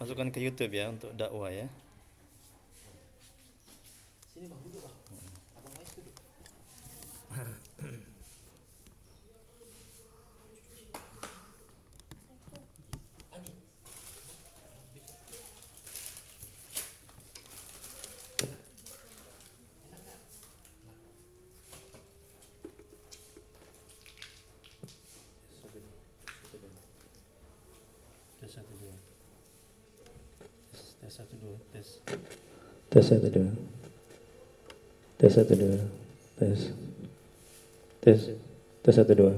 Masukkan ke YouTube ya untuk dakwah ya. Sini bang, duduk bang. Abang Wais duduk. Agi. Tes satu dua. Tes satu dua. Tes. Tes satu dua. Tes satu dua. Tes. Tes. Tes satu dua.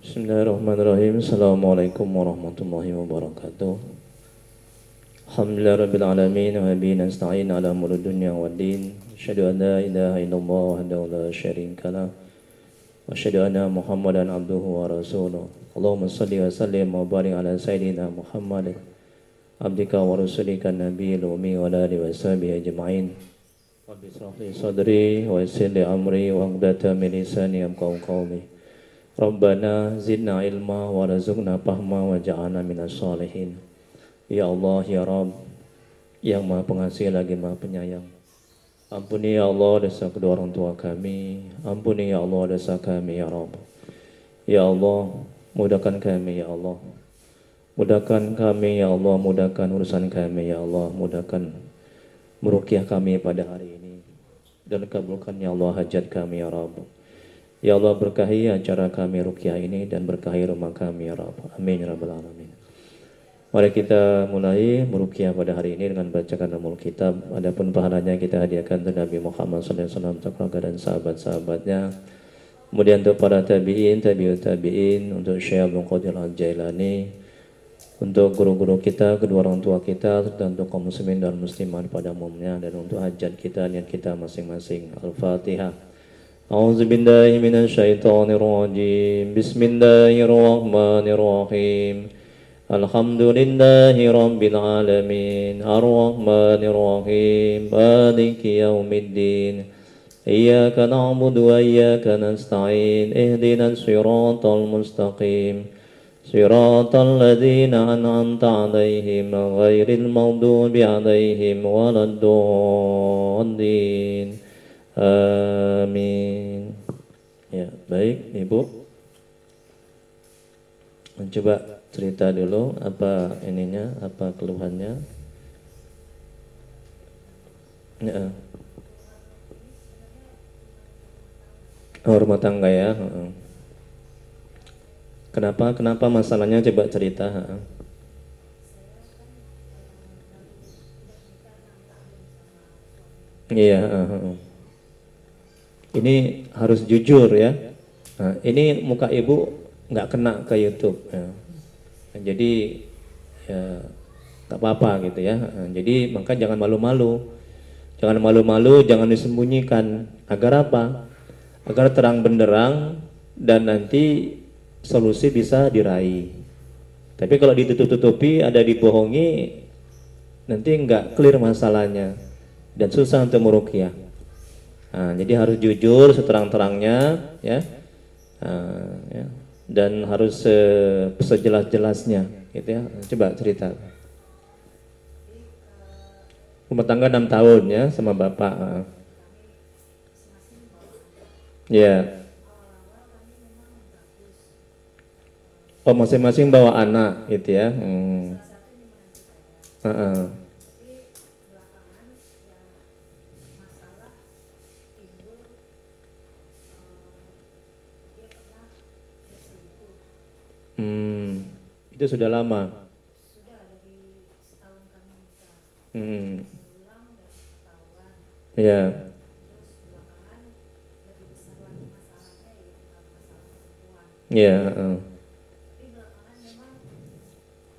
Bismillahirrahmanirrahim. Assalamualaikum warahmatullahi wabarakatuh. Alhamdulillah rabbil alamin wa bihi nasta'in ala umuri dunya waddin. Asyhadu an la ilaha illallah wahdahu la syarika lah. Wa asyhadu anna Muhammadan abduhu wa rasuluh. Allahumma shalli wa sallim wa barik ala sayyidina Muhammad abdika wa rasulika nabiyil ummi wa ala alihi wa sahbihi ajma'in. Rabbi shrah li sadri wa yassir li amri wa hludatan min lisani yafqahu qawli. Rabbana zidna ilma warzuqna fahma waj'alna minas sholihin. Ya Allah ya Rabb, yang Maha Pengasih lagi Maha Penyayang. Ampuni ya Allah dosa kedua orang tua kami. Ampuni ya Allah dosa kami ya Rabb. Ya Allah, mudahkan kami ya Allah. Mudahkan kami ya Allah, mudahkan urusan kami ya Allah, mudahkan meruqyah kami pada hari ini. Dan kabulkan ya Allah hajat kami ya Rabb. Ya Allah, berkahi acara kami ruqyah ini dan berkahi rumah kami ya Rabb. Amin ya Rabbal Alamin. Mari kita mulai meruqyah pada hari ini dengan bacakan Ummul Kitab. Adapun pahalanya kita hadiahkan untuk Nabi Muhammad SAW, untuk keluarga dan sahabat-sahabatnya. Kemudian untuk para tabi'in, tabi'ut tabi'in, untuk Syekh Abdul Qadir Al-Jailani, untuk guru-guru kita, kedua orang tua kita, serta untuk kaum muslimin dan muslimat pada umumnya, dan untuk hajat kita, niat kita masing-masing. Al-Fatihah. أعوذ بالله من الشيطان الرجيم بسم الله الرحمن الرحيم الحمد لله رب العالمين الرحمن الرحيم مالك يوم الدين إياك نعبد وإياك نستعين اهدنا الصراط المستقيم صراط الذين أنعمت عليهم غير المغضوب عليهم ولا الضالين. Amin. Ya, baik Ibu. Coba cerita dulu apa ininya, apa keluhannya. Ya. Oh, rumah tangga ya. Kenapa masalahnya, coba cerita. Iya. Ini harus jujur ya. Nah, ini muka ibu nggak kena ke YouTube. Ya. Nah, jadi ya nggak apa-apa gitu ya. Nah, jadi maka jangan malu-malu, jangan disembunyikan. Agar apa? Agar terang benderang dan nanti solusi bisa diraih. Tapi kalau ditutup-tutupi, ada dibohongi, nanti nggak clear masalahnya dan susah untuk meruqyah. Nah, jadi harus jujur seterang-terangnya ya. Ya, dan harus sejelas-jelasnya gitu ya. Coba cerita. Rumah tangga 6 tahun ya sama bapak. Ya. Oh, masing-masing bawa anak gitu ya. Itu sudah lama. Ya. Iya, Tapi belakangan memang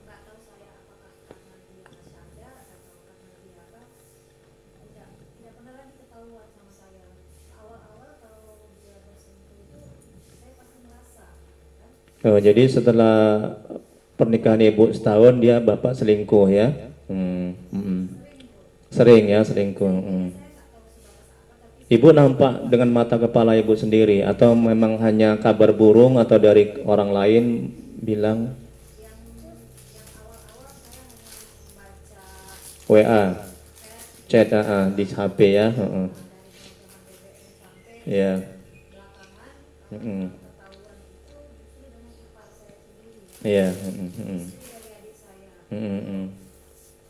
nggak tahu saya apakah karena dia sadar atau karena dia apa, tidak pernah lagi ketahuan sama saya. Awal-awal kalau dia bersentuh itu saya pasti merasa, kan? Oh, jadi setelah pernikahan ibu setahun dia bapak selingkuh ya? Sering bu. Sering ya selingkuh. Saya nggak tahu sebatas apa, tapi Ibu nampak dengan mata kepala ibu sendiri atau memang hanya kabar burung atau dari orang lain bilang yang awal-awal saya hanya membaca WA, chat chat di HP ya? dari teman-teman BBM sampai Ya. belakangan Mm-mm. ketahuan itu justru dengan ipar saya sendiri, Iya. istri dari adik saya. Mm-mm.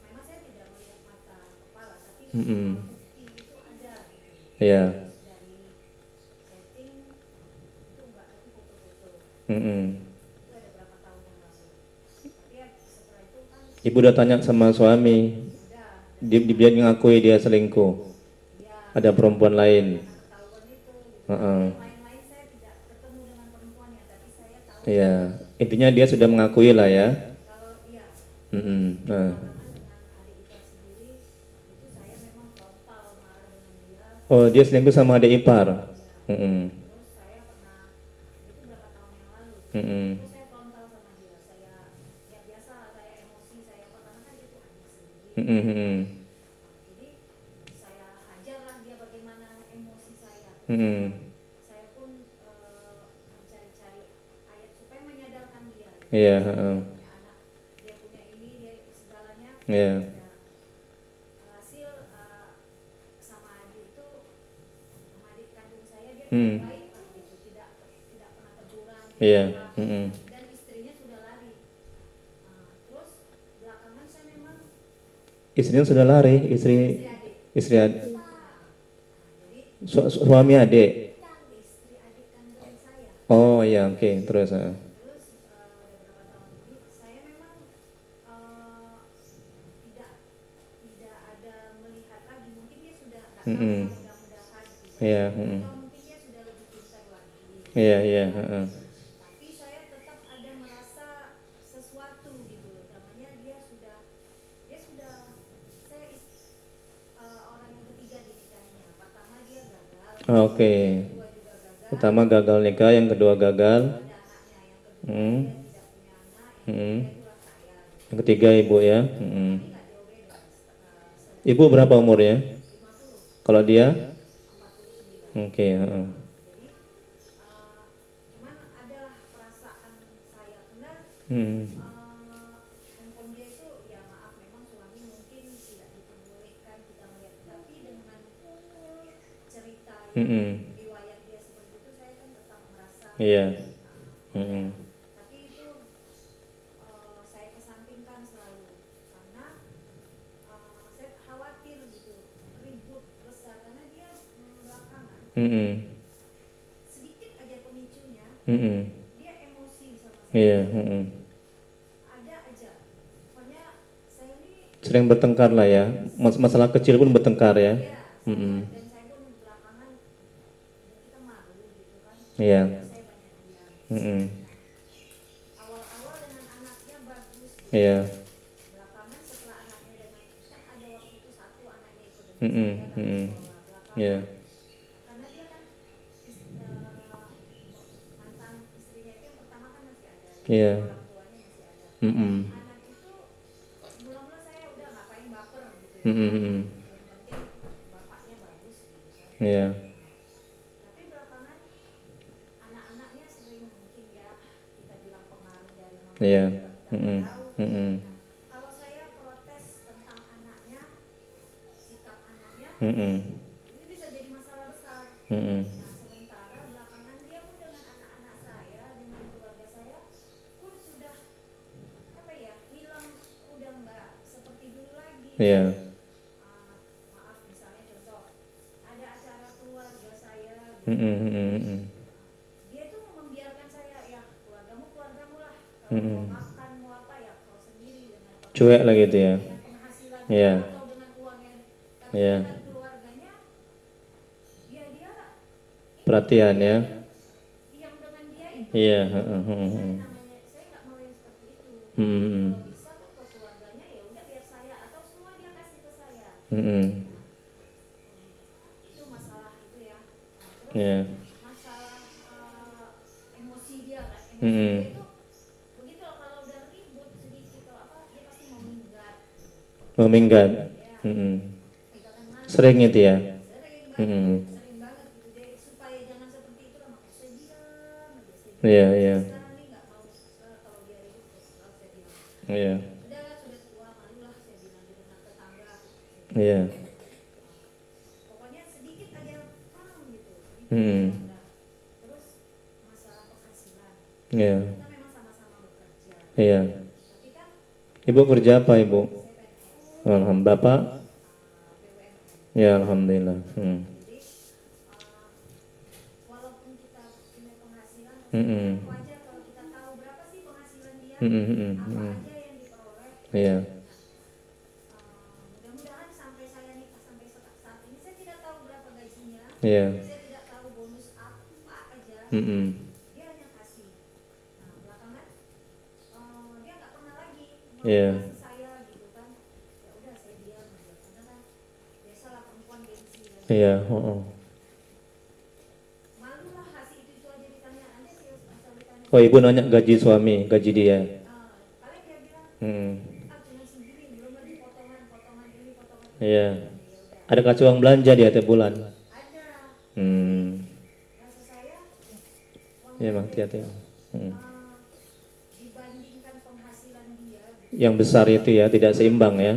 Memang saya tidak melihat mata kepala, tapi Mm-mm. bukti itu ada gitu. Iya. Dari setting itu enggak, tapi foto-foto Mm-mm. itu ada berapa tahun yang lalu. Tapi ya setelah itu kan Ibu udah tanya sama suami, udah dia ngakui dia selingkuh, dia ada perempuan lain. karena ketahuan itu gitu. Heeh. Yang lain-lain saya tidak ketemu dengan perempuannya, tapi saya tahu Iya, intinya dia sudah mengakui lah ya. kalau iya Nah, belakangan dengan adik ipar sendiri itu saya memang frontal marah dengan dia. oh dia selingkuh sama adik ipar. Terus saya pernah, itu berapa tahun yang lalu, itu saya frontal sama dia. Saya ya biasa saya emosi saya apa, karena kan itu adik sendiri. Jadi saya hajarlah dia bagaimana emosi saya. Saya pun mencari-cari ayat supaya menyadarkan dia. Iya. Dia punya anak, dia punya ini, dia segalanya. Iya. Ya, hasil sama adik itu, sama adik kandung saya dia tidak baik lah gitu, tidak pernah teguran, Iya. tidak apa. Dan istrinya sudah lari. Terus belakangan saya memang Istrinya sudah lari, istri istri adik. adik, Jadi suami adik. istri adik kandung saya. Oh iya, oke, terus. Terus beberapa tahun ini saya memang tidak tidak ada melihat lagi, mungkin dia sudah nggak tahu, mudah-mudahan gitu. Iya. Atau mungkin dia sudah lebih pintar lagi. Iya. Tapi saya tetap ada merasa sesuatu gitu, namanya dia sudah saya orang yang ketiga di nikahnya. Pertama dia gagal, Oke. kedua juga gagal, Pertama gagal nikah, yang kedua gagal. ada anaknya, yang kedua dia tidak punya anak, yang ketiga itulah saya gitu. Yang ketiga ibu ya. Tapi nggak jauh beda, Ibu berapa umurnya? 50, Kalau dia? 49. Oke. Jadi cuman adalah perasaan saya, karena handphone dia itu ya maaf memang suami mungkin tidak diperbolehkan kita melihat, tapi dengan cerita riwayat dia seperti itu saya kan tetap merasa Iya. tapi itu saya kesampingkan selalu karena saya khawatir gitu ribut besar, karena dia belakangan sedikit aja pemicunya dia emosi sama saya. Iya. Ada aja, pokoknya saya ini Sering bertengkar lah ya. Masalah kecil pun bertengkar ya. dan saya pun belakangan kita malu gitu kan. Iya. Saya banyak diam. Awal-awal dengan anaknya bagus gitu. Iya. Belakangan setelah anaknya dengan kan ada waktu itu satu anaknya ikut dengan Mm-mm. saya kan Mm-mm. sekolah. Belakangan Iya. karena dia kan mantan istrinya itu yang pertama kan masih ada, Iya. orang tuanya masih ada. Anak itu mula-mula saya udah ngapain baper gitu ya. Yang penting bapaknya bagus gitu kan. Iya. Tapi belakangan anak-anaknya sering mungkin ya kita bilang pengaruh dari mama Iya. kita nggak tahu. Mm-mm. Nah, kalau saya protes tentang anaknya, sikap anaknya, ini bisa jadi masalah besar. Nah, sementara belakangan dia pun dengan anak-anak saya, dengan keluarga saya pun sudah apa ya, hilang, udah nggak seperti dulu lagi. Iya. Maaf misalnya contoh ada acara keluarga saya, dia itu membiarkan saya ya keluargamu lah, kalau mau makan mau apa ya kau sendiri dengan Cuek lah gitu ya. dengan penghasilan Iya. atau dengan uangnya, tapi Iya. dengan keluarganya dia Perhatian ya. yang dengan dia itu Iya. namanya saya nggak mau yang seperti itu. Hmm. Kalau bisa kan ke keluarganya ya udah biar saya atau semua dia kasih ke saya. Hmm. Itu masalah itu ya. Terus Iya. masalah emosi dia kan, emosi Hmm. dia itu begitu loh, kalau udah ribut sedikit atau apa dia pasti mau minggat. Meminggat. Ya, Hmm. pegangan mana? Sering itu ya. Sering Hmm. banget gitu deh, supaya jangan seperti itu lah makanya saya diam aja, saya diam. Iya, iya. Sekarang ini nggak mau kalau dia ribut terus selalu saya bilang Iya. udahlah sudah tua malulah, saya bilang di rumah tetangga. Iya. Pokoknya sedikit aja paham gitu, sedikit Hmm. aja udah. Terus masalah penghasilan, Iya. kita memang sama-sama bekerja, Iya. tapi kan Ibu kerja apa, Ibu? saya PNS, Alhamdulillah. Bapak? BUMN. Ya, alhamdulillah. Hmm. Jadi walaupun kita punya penghasilan, Hmm. wajar kalau kita tahu berapa sih penghasilan dia, Hmm. apa aja yang diperoleh. Iya. Mudah-mudahan sampai saya nikah sampai saat ini saya tidak tahu berapa gajinya, Iya. saya tidak tahu bonus apa aja, Hmm. dia hanya kasih. Nah belakangan dia nggak pernah lagi Iya. kasih saya gitu kan, ya udah saya diam aja karena kan biasalah perempuan gengsi kan. Iya. Malu lah kasih itu aja ditanya aja sih asal ditanya. Oh, Ibu nanya gaji suami, gaji dia. Paling dia bilang Hmm. cuma segini, belum lagi potongan ini potongan itu. Iya. Ya udah Ada kasih uang belanja dia tiap bulan. ada. Hmm. Rasa saya Iya, Bang, hati-hati. Hmm. dibandingkan penghasilan dia gitu. Yang besar itu ya, tidak seimbang ya. Iya,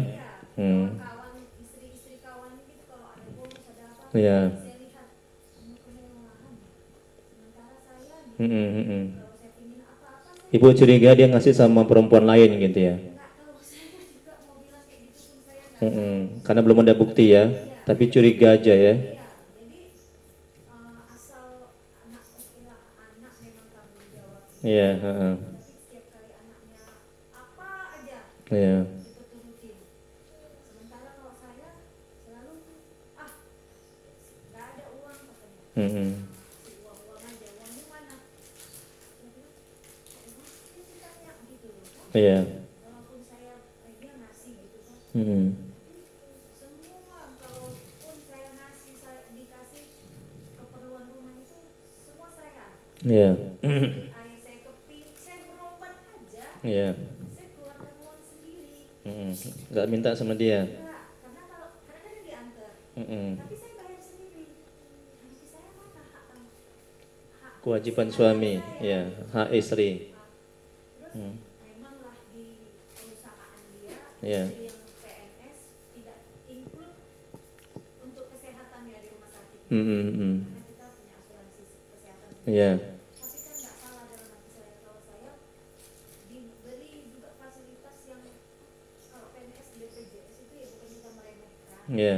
Hmm. kawan istri kawan gitu kalau ada bonus ada apa, Iya. saya lihat kemewahan. Sementara saya gitu, Hmm. kalau saya pingin apa-apa saya Ibu curiga dia ngasih sama perempuan lain gitu ya. nggak tahu, saya juga mau bilang kayak gitu pun saya nggak tahu. Karena belum ada bukti ya, tapi curiga aja ya. Iya, jadi asal anak istilah anak memang tanggung jawab. Iya. Tapi setiap kali anaknya apa aja Iya. kita turutin. Sementara kalau saya selalu nggak ada uang katanya. Hmm. Uang aja, uangnya mana? Saya bilang, dia ditanya gitu loh. Iya. Walaupun saya dia ngasih gitu kan. Hmm. Semua kalaupun saya ngasih, saya dikasih keperluan rumah itu semua saya. Iya. Ayah saya keping, saya berobat aja. Iya. Saya keluarkan uang sendiri. Nggak minta sama dia. Enggak, karena karena kan yang diantar. Hmm. Tapi saya bayar sendiri. Nanti saya mana hak Kewajiban istri suami, saya. ya, hak istri. Terus memanglah di perusahaan dia, Iya. istri yang PNS tidak include untuk kesehatannya di rumah sakit. Karena kita punya asuransi kesehatan. Iya. Tapi kan nggak salah dalam hati saya kalau saya diberi juga fasilitas yang kalau PNS BPJS itu ya bukan kita meremehkan. Iya.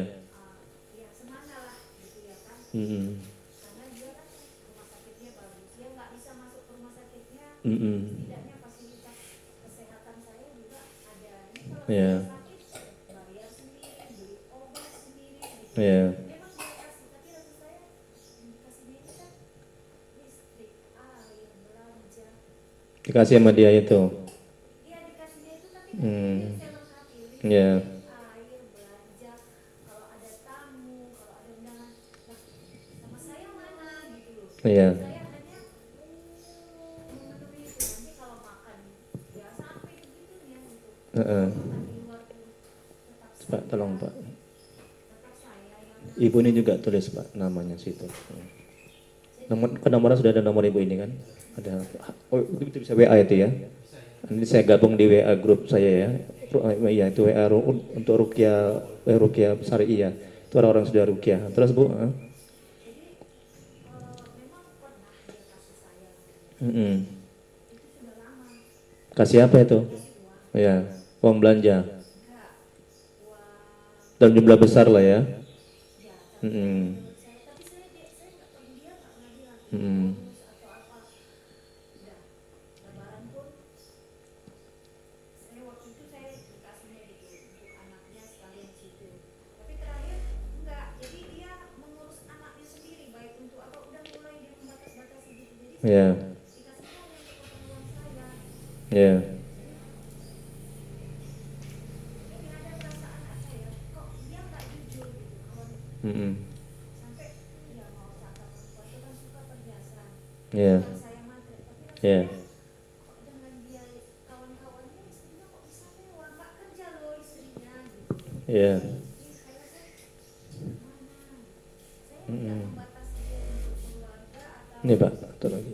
Ya semana lah gitu ya kan. Karena dia kan rumah sakitnya bagus, dia nggak bisa masuk ke rumah sakitnya, setidaknya fasilitas kesehatan saya juga ada. Ini kalau Iya. saya sakit bayar sendiri, beli obat sendiri gitu. Iya. Memang dia kasih, tapi rasa saya yang dikasihnya ini kan listrik, air, belanja. Dikasih sama dia itu. Iya dikasihnya itu, tapi kan dia bisa lengkapi listrik, Iya. air, belanja, kalau ada tamu, kalau ada undangan. Nah, sama saya mana gitu loh. Iya. Saya hanya memenuhi itu. Nanti kalau makan ya sampai begitunya gitu. Heeh. Makan di luar pun tetap Pak, tolong Pak. tetap saya yang Ibu ini juga tulis Pak namanya situ. Nomornya sudah ada nomor ibu ini kan? Ada. Oh, itu bisa WA itu ya? Nanti saya gabung di WA grup saya ya. Iya itu WA untuk rukia Syari'i ya. Itu orang-orang sudah rukia. Terus Bu? memang pernah dia kasih saya Mm-mm. itu sudah lama, Kasih apa itu? uang Ya, uang belanja. enggak, uang Dalam jumlah besar lah ya. ya Mm-mm. saya, tapi saya nggak pernah, dia nggak pernah bilang Mm-mm. bonus atau apa. Udah lebaran pun saya waktu itu saya dikasihnya gitu untuk anaknya sekalian situ, tapi terakhir enggak, jadi dia mengurus anaknya sendiri baik untuk apa, udah mulai dia membatas-batasi gitu, jadi Ya. dikasih Ya. Ini ada perasaan apa ya, kok dia nggak jujur gitu kalau Mm-mm. sampai ya mau kata perempuan itu kan suka perhiasan, Ya. bukan saya matre tapi Ya. rasanya kok dengan dia kawan-kawannya istrinya kok bisa mewah, nggak kerja loh istrinya gitu. Ya. Jadi saya rasa mana saya tidak Mm-mm. membatasi dia untuk keluarga atau Ini Pak, satu lagi.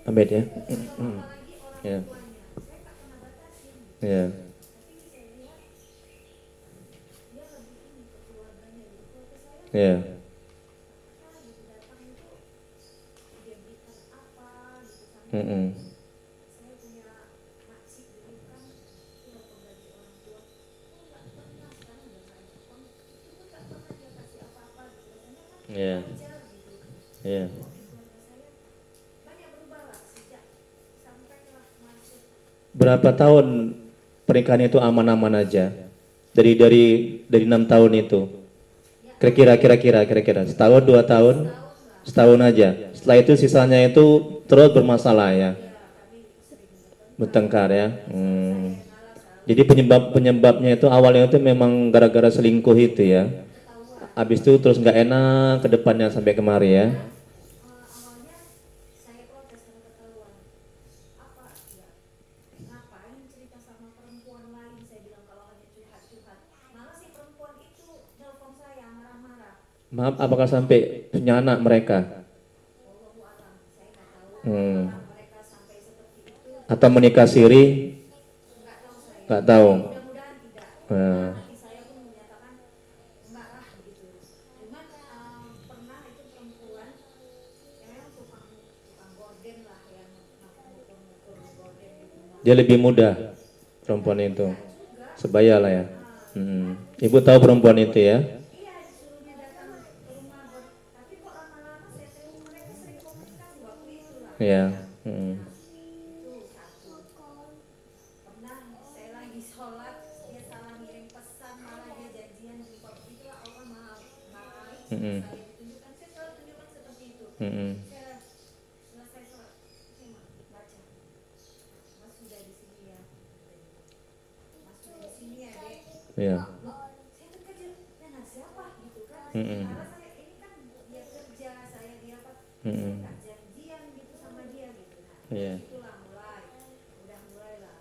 Ambil ya. Mm-mm. apalagi orang Ya. tuanya, saya nggak pernah batasin gitu. Ya. Tapi saya lihat dia lebih ini ke keluarganya gitu. Keluarga saya Ya. gitu datang itu dia berikan apa gitu sampai Mm-mm. saya punya makcik dulu kan itu waktu gaji orang tua oh nggak pernah sekarang udah nggak ada uang itu pun nggak pernah dia kasih apa-apa gitu rasanya kan Ya. wajar gitu. Ya. Kok di keluarga saya banyak berubah lah sejak sampailah masuk Berapa tahun pernikahan itu aman-aman aja? Dari 6 tahun itu. Kira-kira setahun 2 tahun, setahun aja. Setelah itu sisanya itu terus bermasalah ya, bertengkar ya. Jadi penyebabnya itu awalnya itu memang gara-gara selingkuh itu ya. Habis itu terus nggak enak ke depannya sampai kemari ya. awalnya saya protes karena ketahuan apa ya ngapain cerita sama perempuan lain saya bilang kalau hanya curhat-curhat malah si perempuan itu nelpon saya marah-marah Maaf, apakah sampai punya anak mereka? wallahu alam saya nggak tahu Hmm. apakah mereka sampai seperti itu Atau menikah siri? nggak tahu saya Nggak tahu. mudah-mudahan tidak Hmm. hati saya pun menyatakan enggak lah gitu cuman pernah itu perempuan yang memang tukang gorden lah yang ngukur-ngukur gorden di rumah Dia lebih muda perempuan itu, sebaya lah ya. Ibu tahu perempuan itu ya? iya disuruhnya datang ke rumah tapi kok lama-lama saya tahu mereka sering komunikasi waktu itu lah Ya. itu satu pernah saya lagi sholat dia salah ngirim pesan malah dia janjian jumpa begitulah Allah maha baik sama saya ditunjukkan saya selalu tunjukkan seperti itu saya selesai sholat saya baca mas sudah di sini ya mas sudah di sini ya dek Ya. loh saya terkejut dengan siapa gitu kan karena saya ini kan dia kerja saya dia apa saya nggak janjian gitu sama dia gitu nah Iya. itulah udah mulai lah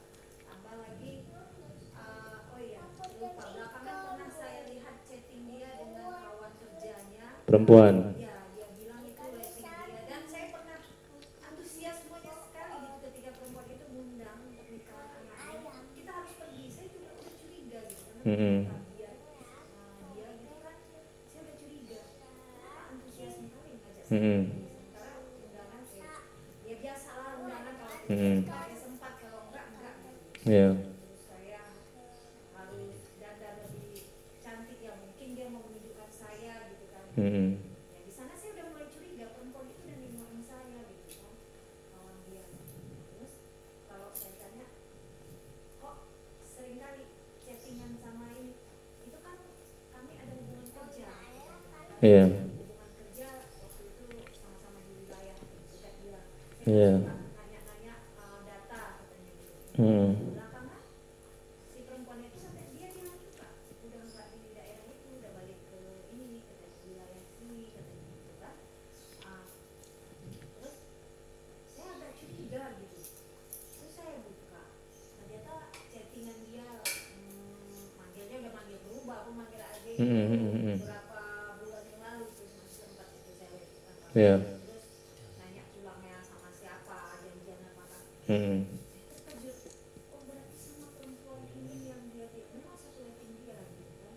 tambah lagi oh iya lupa belakangan pernah saya lihat chatting dia dengan kawan kerjanya Perempuan. ya dia bilang itu rating dia dan saya pernah antusias semuanya sekali gitu ketika perempuan itu mengundang pernikahan anaknya kita harus pergi saya juga udah curiga gitu karena dia gitu kan saya udah curiga kenapa antusiasnya kali ngajak saya pergi sementara undangan saya ya biasalah undangan kalau saya sempat kalau enggak gitu. Ya. Terus saya harus dandan lebih cantik ya mungkin dia mau menunjukkan saya gitu kan ya di sana saya udah mulai curiga perempuan itu udah nengok saya gitu kan kawan dia terus kalau saya tanya kok sering kali chattingan sama ini itu kan kami ada hubungan kerja gitu kan. Iya. Hubungan kerja waktu itu sama-sama di wilayah dekat dia Iya. saya nanya-nanya data katanya gitu belakangan si perempuan itu sampai dia bilang juga udah nggak di daerah itu udah balik ke ini katanya wilayah sini katanya gitu kan terus saya agak curiga gitu terus saya buka ternyata chattingan dia manggilnya udah manggil berubah aku manggil adik beberapa bulan yang lalu tuh masih sempat itu saya lihat kan Iya. terus nanya pulangnya sama siapa janjian apa kan terkejut oh berarti sama perempuan ini yang dia memang satu rating dia gitu kan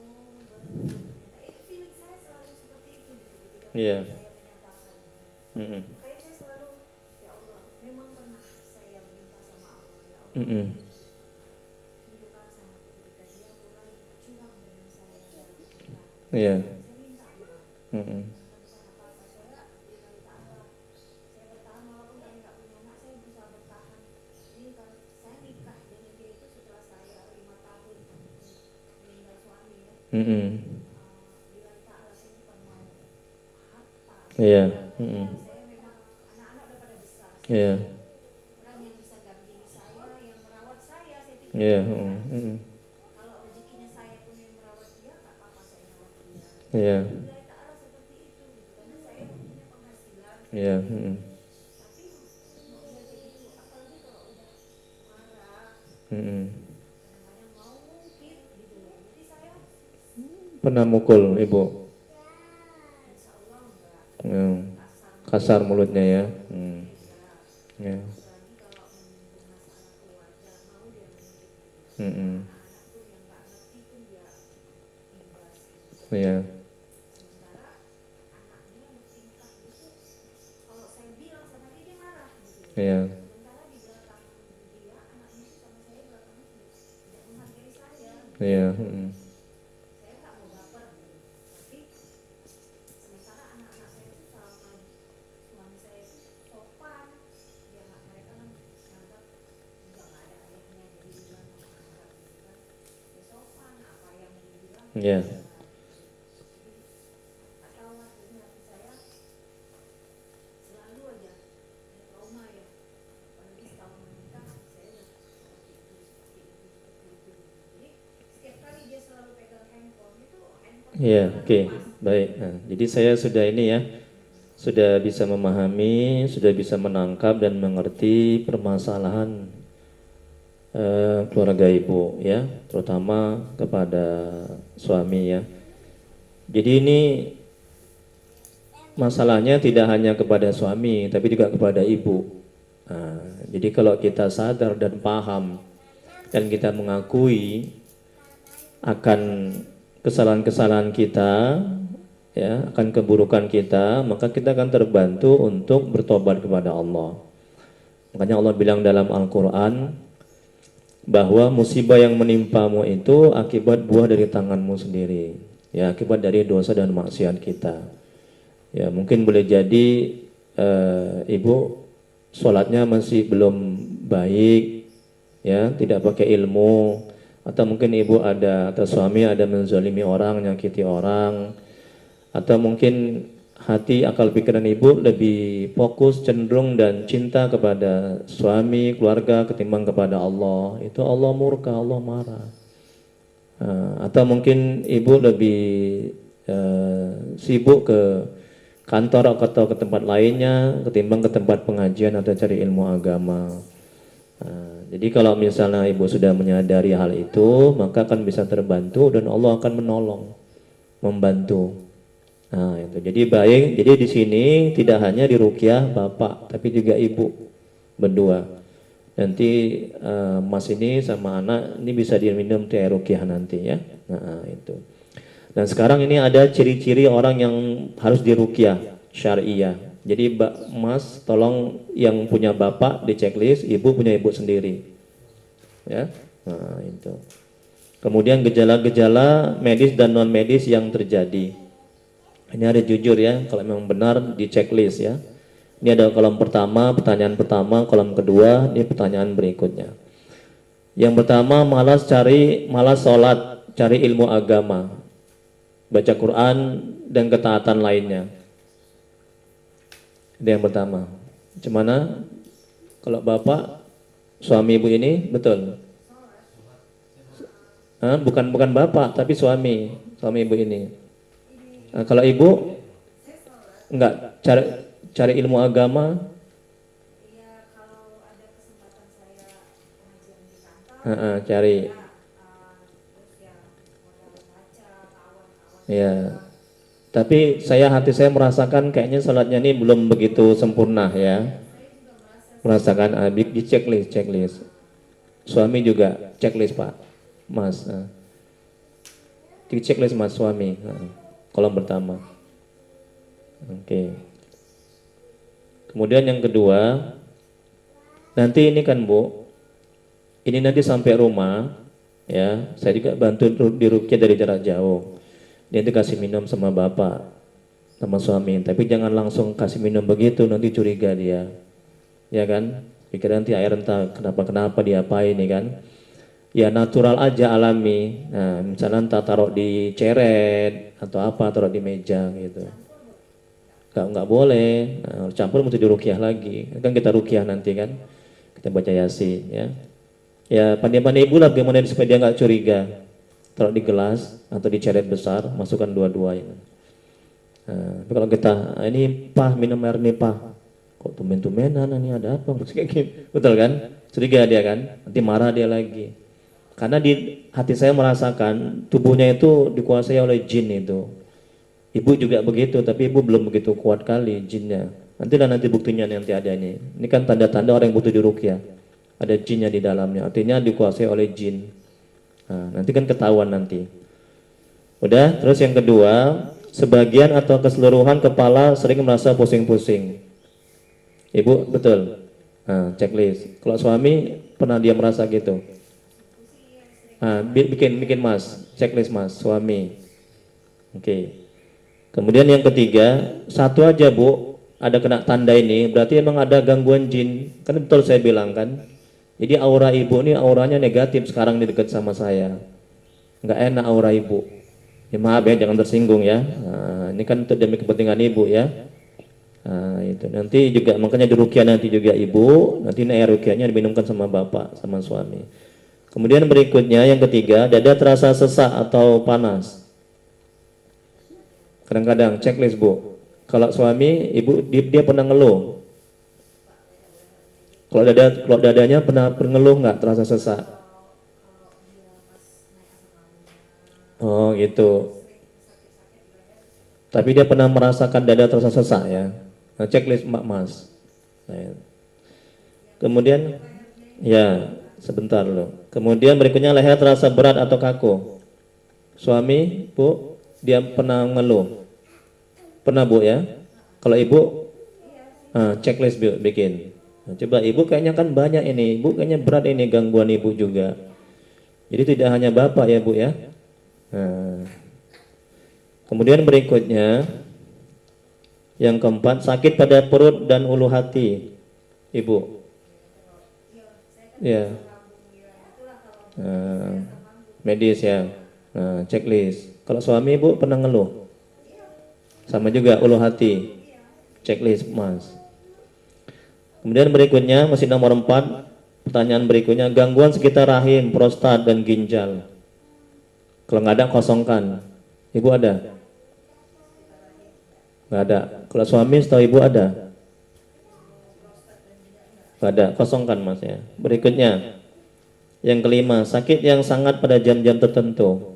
oh berarti ternyata itu feeling saya selalu seperti itu gitu ketika Iya. saya menyatakan makanya saya selalu ya Allah memang pernah saya minta sama Allah ya Allah tunjukkan sama ketika dia mulai curang dengan saya dalam pernikahan Iya. saya minta doa bukan apa-apa saya lillahi ta'ala saya bertahan walaupun saya nggak punya anak saya berusaha bertahan ini kan saya nikah dengan dia itu setelah saya 5 tahun meninggal suami ya lillahi ta'ala saya bukan mau harta Iya. saya memang anak-anak udah pada besar Iya. Iya. Kalau rezekinya saya pun yang merawat dia, nggak apa-apa saya merawat dia. Iya. Nilai ke arah seperti itu, gitu. Karena saya punya penghasilan, Iya. tapi mau dia begitu, apalagi kalau udah marah, kadang-kadang mau ngungkit gitu loh. Jadi saya Pernah mukul ibu? insya Allah enggak Hmm. kasar Kasar mulutnya ya. Ya. apalagi kalau menyinggung masalah keluarga, mau dia mengungkit gitu. Mm-mm. Anak-anak pun yang nggak ngerti pun dia imbas gitu. Iya. Sementara anaknya tingkah gitu, kalau saya bilang sama dia, dia marah gitu. Iya. Sementara di belakang dia, anaknya itu sama saya belakangnya tidak menghargai saya. Iya. Saya nggak mau baper gitu. Tapi sementara anak-anak saya itu sama suami saya itu sopan. Ya nggak, mereka kan nganggap nggak ada ayahnya jadi bilang menganggap gitu kan. Ya sopan, apa yang dibilang Iya. nggak tahu mas, ini hati saya selalu aja ada trauma ya. Apalagi setahun menikah, hati saya udah seperti itu. Jadi setiap kali dia selalu pegang handphone itu, handphone Iya. Oke. Baik. Nah, jadi saya sudah ini ya, sudah bisa memahami, sudah bisa menangkap dan mengerti permasalahan keluarga ibu ya, terutama kepada suami ya. Jadi ini masalahnya tidak hanya kepada suami, tapi juga kepada ibu. Nah, jadi kalau kita sadar dan paham dan kita mengakui akan kesalahan-kesalahan kita, ya, akan keburukan kita, maka kita akan terbantu untuk bertobat kepada Allah. Makanya Allah bilang dalam Al-Quran bahwa musibah yang menimpamu itu akibat buah dari tanganmu sendiri, ya, akibat dari dosa dan maksiat kita. Ya, mungkin boleh jadi ibu sholatnya masih belum baik, ya, tidak pakai ilmu, atau mungkin ibu ada atau suami ada menzalimi orang, nyakiti orang, atau mungkin hati akal pikiran ibu lebih fokus, cenderung dan cinta kepada suami, keluarga ketimbang kepada Allah. Itu Allah murka, Allah marah. Atau mungkin ibu lebih sibuk ke kantor atau ke tempat lainnya ketimbang ke tempat pengajian atau cari ilmu agama. Jadi kalau misalnya ibu sudah menyadari hal itu, maka akan bisa terbantu dan Allah akan menolong, membantu. Nah, itu. Jadi baik, jadi di sini tidak hanya diruqyah bapak, tapi juga ibu berdua. Nanti mas ini sama anak ini bisa diminum teh ruqyah nanti ya. Nah, itu. Dan sekarang ini ada ciri-ciri orang yang harus diruqyah syariah. Jadi mas tolong yang punya bapak di checklist, ibu punya ibu sendiri. Ya. Nah, itu. Kemudian gejala-gejala medis dan non medis yang terjadi. Ini ada jujur ya, kalau memang benar di checklist ya. Ini ada kolom pertama, pertanyaan pertama, kolom kedua, ini pertanyaan berikutnya. Yang pertama, malas sholat, cari ilmu agama, baca Quran dan ketaatan lainnya. Itu yang pertama. Gimana? Kalau bapak, suami ibu ini betul? Bukan bapak, tapi suami ibu ini. Nah, kalau ibu enggak cari ilmu agama, Iya, kalau ada kesempatan saya pengajian di kantor, cari, terus ya modal baca, kawan-kawan. ya. Tapi hati saya merasakan kayaknya sholatnya ini belum begitu sempurna ya. Merasakan di checklist. Suami juga checklist pak, mas. Di checklist mas suami. Kolom pertama. Oke. Kemudian yang kedua, nanti ini kan Bu, ini nanti sampai rumah, ya, saya juga bantu diruqyah dari jarak jauh. Nanti kasih minum sama bapak, sama suami. Tapi jangan langsung kasih minum begitu, nanti curiga dia, ya kan? Pikir nanti air entah kenapa diapain nih kan? Ya natural aja, alami. Nah, misalnya entah taruh di ceret atau apa, taruh di meja gitu. Nggak boleh. Nah, campur mesti diruqyah lagi. Kan kita ruqyah nanti kan. Kita baca Yasin ya. Ya pandai-pandai ibu lah bagaimana supaya dia nggak curiga. Taruh di gelas atau di ceret besar, masukkan dua-duanya. Tapi kalau kita, ini pah minum air nih pah, kok tumben-tumbenan ini ada apa? Kayak gitu. Betul kan? Curiga dia kan, nanti marah dia lagi. Karena di hati saya merasakan tubuhnya itu dikuasai oleh jin itu. Ibu juga begitu, tapi ibu belum begitu kuat kali jinnya. Nanti buktinya nanti ada ini. Ini kan tanda-tanda orang yang butuh diruqyah. Ada jinnya di dalamnya, artinya dikuasai oleh jin. Nanti kan ketahuan nanti. Udah, terus yang kedua, sebagian atau keseluruhan kepala sering merasa pusing-pusing. Ibu, betul. Checklist. Kalau suami pernah dia merasa gitu? Bikin mas, checklist mas, suami. Oke. Kemudian yang ketiga, satu aja bu, ada kena tanda ini, berarti emang ada gangguan jin. Kan betul saya bilang kan. Jadi aura ibu ini auranya negatif sekarang di dekat sama saya. Nggak enak aura ibu. Ya maaf ya, jangan tersinggung ya. Ini kan untuk demi kepentingan ibu ya. Itu nanti juga makanya di ruqyah nanti juga ibu, nanti air ruqyahnya diminumkan sama bapak, sama suami. Kemudian berikutnya yang ketiga, dada terasa sesak atau panas. Kadang-kadang checklist bu. Kalau suami, ibu dia pernah ngeluh. Kalau dadanya pernah ngeluh nggak terasa sesak? Oh gitu. Tapi dia pernah merasakan dada terasa sesak ya. Nah, checklist Mbak Mas. Kemudian ya sebentar loh. Kemudian berikutnya leher terasa berat atau kaku. Suami, bu, dia pernah ngeluh. Pernah bu ya? Kalau ibu, checklist bu, bikin. Nah, coba ibu kayaknya kan banyak ini. Ibu kayaknya berat ini gangguan ibu juga. Jadi tidak hanya bapak ya bu ya. Kemudian berikutnya yang keempat, sakit pada perut dan ulu hati, ibu. Ya. Medis ya. Checklist. Kalau suami ibu pernah ngeluh? Sama juga ulu hati. Checklist mas. Kemudian berikutnya masih nomor 4. Pertanyaan berikutnya, gangguan sekitar rahim, prostat dan ginjal. Kalau nggak ada kosongkan. Ibu ada? Nggak ada. Kalau suami setahu ibu ada? Nggak ada. Kosongkan mas ya. Berikutnya, yang kelima, sakit yang sangat pada jam-jam tertentu.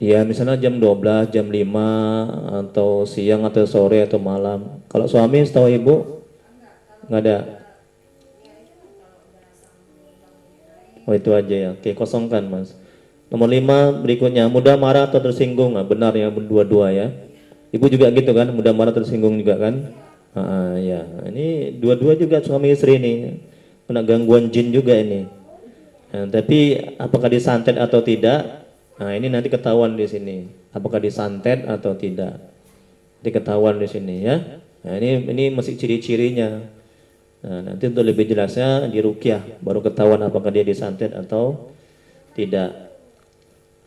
Ya misalnya jam 12, jam 5, atau siang atau sore atau malam. Kalau suami setahu ibu? Nggak ada. Oh itu aja ya. Oke, kosongkan mas. Nomor 5 berikutnya, mudah marah atau tersinggung. Benar ya, dua-dua ya. Ibu juga gitu kan, mudah marah tersinggung juga kan? Ya, ini dua-dua juga suami istri ini kena gangguan jin juga ini. Tapi apakah disantet atau tidak? Ini nanti ketahuan di sini. Apakah disantet atau tidak? Diketahuan di sini ya. Ini masih ciri-cirinya. Nanti untuk lebih jelasnya di ruqyah baru ketahuan apakah dia disantet atau tidak.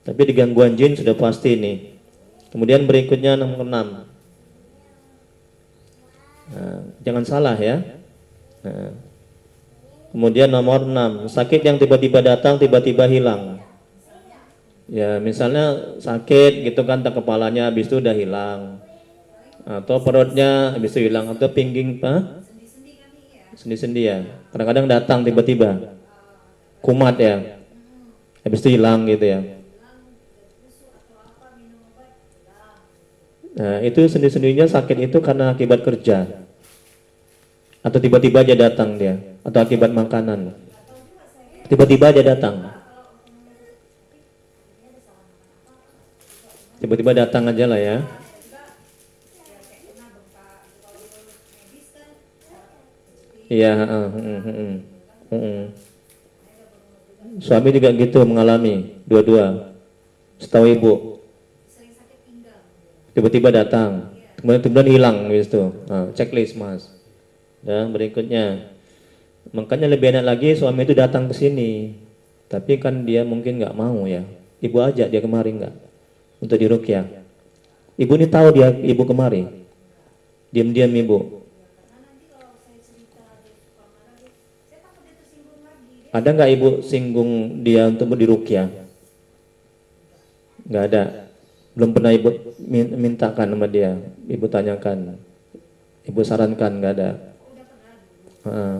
Tapi di gangguan jin sudah pasti nih. Kemudian berikutnya nomor 6. Jangan salah ya. Kemudian nomor 6, sakit yang tiba-tiba datang tiba-tiba hilang. Ya misalnya sakit gitu kan, tak kepalanya habis itu udah hilang, atau perutnya habis itu hilang, atau pingging sendi-sendi ya. Kadang-kadang datang tiba-tiba kumat ya, habis itu hilang gitu ya. Nah itu sendi-sendinya sakit itu karena akibat kerja, atau tiba-tiba aja datang dia, atau akibat makanan tiba-tiba aja datang. Tiba-tiba datang aja lah ya. Iya. Suami juga gitu mengalami dua-dua. Setahu ibu. Tiba-tiba datang, kemudian hilang gitu. Checklist mas. Dan berikutnya, makanya lebih enak lagi suami itu datang ke sini. Tapi kan dia mungkin nggak mau ya. Ibu ajak dia kemari nggak? Untuk diruqyah. Ibu ini tahu dia ibu kemari. Diam-diam ibu. Ada nggak ibu singgung dia untuk diruqyah? Nggak ada. Belum pernah ibu mintakan sama dia. Ibu tanyakan, ibu sarankan, nggak ada. Udah pernah dulu, Heeh.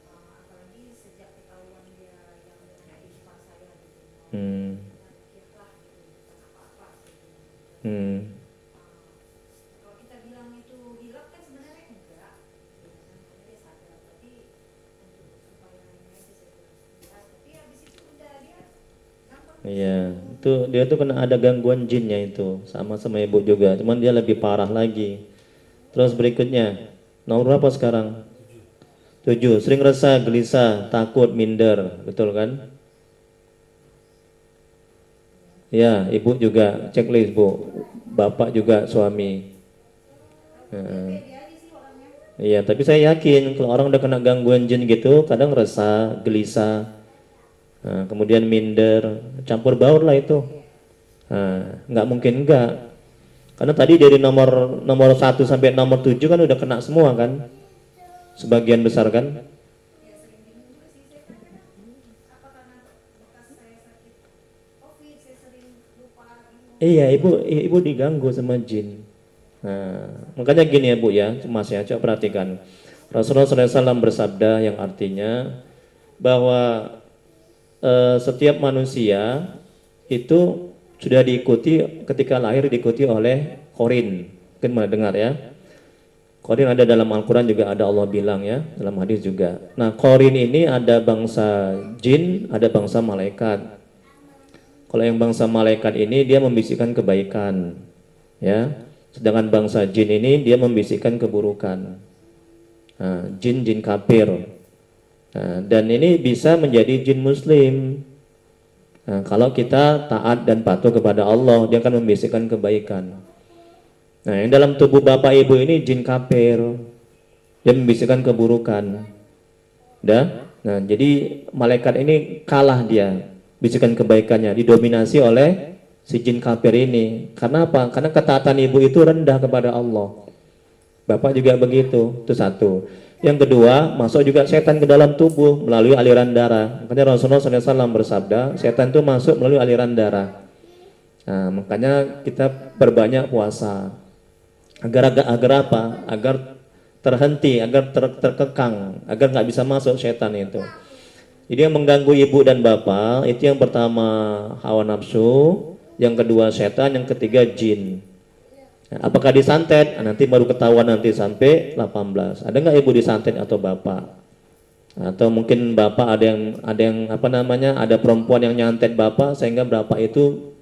apalagi sejak ketahuan dia yang dengan adik ipar saya gitu. Hmm. Ruqyah gitu, bukan apa-apa gitu. Hmm. Kalau kita bilang itu hilaf kan sebenarnya enggak, gitu kan, karena dia sadar. Tapi untuk supaya medis saya bilang enggak. Tapi habis itu udah dia gampang. Iya, itu dia tuh kena ada gangguan jinnya itu, sama ibu juga, cuman dia lebih parah lagi. Terus berikutnya, nomor berapa sekarang? 7. Sering resah, gelisah, takut, minder, betul kan? Ya, ibu juga checklist bu, bapak juga suami. Heeh. Pede aja sih orangnya. Iya, tapi saya yakin kalau orang udah kena gangguan jin gitu, kadang resah, gelisah, nah, kemudian minder, campur baur lah itu. Nah, nggak mungkin enggak. Karena tadi dari nomor nomor 1 sampai nomor 7 kan udah kena semua kan? Sebagian besar kan? Ya sering bingung juga sih saya kadang-kadang apa karena bekas saya sakit COVID saya sering lupa bingung. Iya, ibu diganggu sama jin. Nah, makanya gini ya bu ya, Mas ya, coba perhatikan. Rasulullah SAW bersabda yang artinya bahwa setiap manusia itu sudah diikuti ketika lahir diikuti oleh korin. Mungkin pernah dengar ya. Korin ada dalam Al-Quran juga ada Allah bilang ya, dalam hadis juga. Nah, korin ini ada bangsa jin, ada bangsa malaikat. Kalau yang bangsa malaikat ini dia membisikkan kebaikan, ya. Sedangkan bangsa jin ini dia membisikkan keburukan. Nah, jin kafir. Nah, dan ini bisa menjadi jin muslim. Nah, kalau kita taat dan patuh kepada Allah, dia akan membisikkan kebaikan. Nah, yang dalam tubuh bapak ibu ini jin kafir, dia membisikkan keburukan. Dah. Nah, jadi malaikat ini kalah dia, bisikan kebaikannya didominasi oleh si jin kafir ini. Karena apa? Karena ketaatan ibu itu rendah kepada Allah. Bapak juga begitu, itu satu. Yang kedua, masuk juga setan ke dalam tubuh melalui aliran darah. Makanya Rasulullah SAW bersabda, setan itu masuk melalui aliran darah. Nah, makanya kita perbanyak puasa. Agar apa? Agar terhenti, agar terkekang, agar nggak bisa masuk setan itu. Jadi yang mengganggu ibu dan bapak itu yang pertama hawa nafsu, yang kedua setan, yang ketiga jin. Nah, apakah disantet? Nah, nanti baru ketahuan nanti sampai 18. Ada nggak ibu disantet atau bapak? Atau mungkin bapak ada yang apa namanya? Ada perempuan yang nyantet bapak sehingga bapak itu